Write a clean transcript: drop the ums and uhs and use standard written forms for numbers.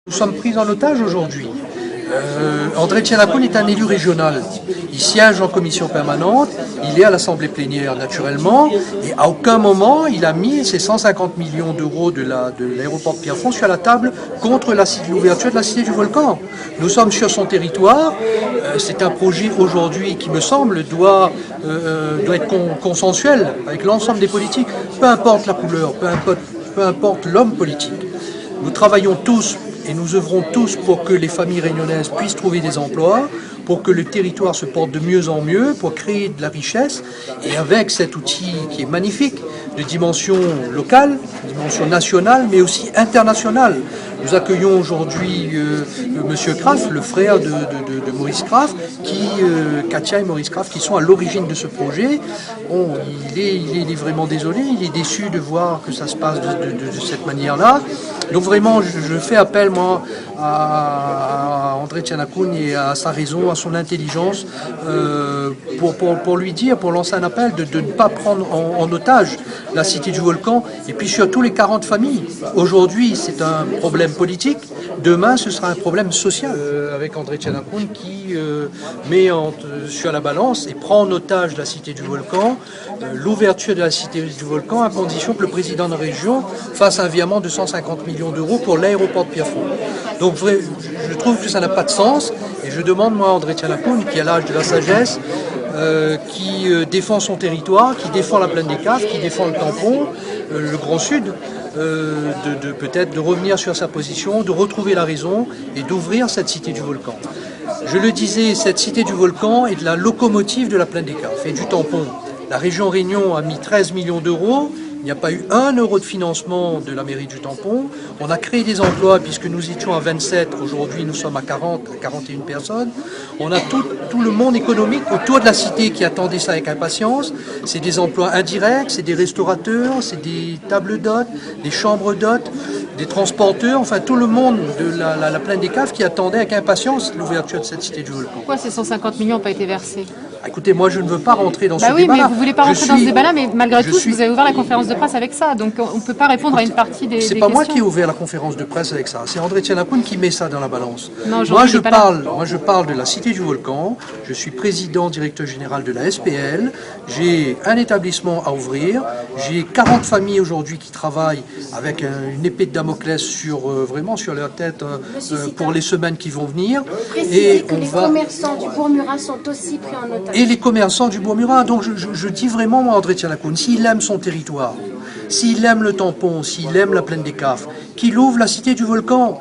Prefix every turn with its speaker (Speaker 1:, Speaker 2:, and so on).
Speaker 1: Nous sommes pris en otage aujourd'hui. André Tchénakoun est un élu régional. Il siège en commission permanente, il est à l'Assemblée plénière naturellement, et à aucun moment il a mis ses 150 millions d'euros de l'aéroport de Pierrefonds sur la table contre l'ouverture de la Cité du Volcan. Nous sommes sur son territoire, c'est un projet aujourd'hui qui me semble doit être consensuel avec l'ensemble des politiques, peu importe la couleur, peu importe l'homme politique. Nous travaillons tous et nous œuvrons tous pour que les familles réunionnaises puissent trouver des emplois, pour que le territoire se porte de mieux en mieux, pour créer de la richesse, et avec cet outil qui est magnifique, de dimension locale, de dimension nationale, mais aussi internationale. Nous accueillons aujourd'hui M. Kraft, le frère de Maurice Kraft, Katia et Maurice Kraft, qui sont à l'origine de ce projet. Bon, il est vraiment désolé, il est déçu de voir que ça se passe de cette manière-là. Donc vraiment, je fais appel, moi, à André Tchénakoun et à sa raison, à son intelligence, pour lui dire, pour lancer un appel de ne pas prendre en otage la Cité du Volcan, et puis surtout les 40 familles. Aujourd'hui, c'est un problème politique, demain, ce sera un problème social. Avec André Tchénakoun qui met sur la balance et prend en otage la Cité du Volcan, l'ouverture de la Cité du Volcan à condition que le président de la région fasse un virement de 150 millions d'euros pour l'aéroport de Pierrefonds. Donc je trouve que ça n'a pas de sens, et je demande, moi, à André Tchénakoun, qui a l'âge de la sagesse, qui défend son territoire, qui défend la plaine des Caves, qui défend le tampon, le Grand Sud, peut-être de revenir sur sa position, de retrouver la raison et d'ouvrir cette Cité du Volcan. Je le disais, cette Cité du Volcan est de la locomotive de la plaine des Caves et du tampon. La région Réunion a mis 13 millions d'euros. Il n'y a pas eu 1 euro de financement de la mairie du Tampon. On a créé des emplois puisque nous étions à 27, aujourd'hui nous sommes à 41 personnes. On a tout le monde économique autour de la cité qui attendait ça avec impatience. C'est des emplois indirects, c'est des restaurateurs, c'est des tables d'hôtes, des chambres d'hôtes, des transporteurs, enfin tout le monde de la plaine des Caves qui attendait avec impatience l'ouverture de cette Cité du Volcan.
Speaker 2: Pourquoi ces 150 millions n'ont pas été versés?
Speaker 1: Écoutez, moi je ne veux pas rentrer dans ce débat-là.
Speaker 2: Oui, mais vous ne voulez pas rentrer dans ce débat-là, mais malgré tout, vous avez ouvert la conférence de presse avec ça, donc on ne peut pas répondre à une partie des questions.
Speaker 1: C'est pas moi qui ai ouvert la conférence de presse avec ça, c'est André Tchénakoun qui met ça dans la balance.
Speaker 2: Non,
Speaker 1: moi je parle de la Cité du Volcan, je suis président, directeur général de la SPL, j'ai un établissement à ouvrir, j'ai 40 familles aujourd'hui qui travaillent avec une épée de Damoclès vraiment sur leur tête pour les semaines qui vont venir.
Speaker 3: Et que les commerçants du Bourg-Murat sont aussi pris en otage.
Speaker 1: Et les commerçants du Bourg-Murat. Donc je dis vraiment, moi, André Tchénakoun, s'il aime son territoire, s'il aime le tampon, s'il aime la plaine des Caves, qu'il ouvre la Cité du Volcan.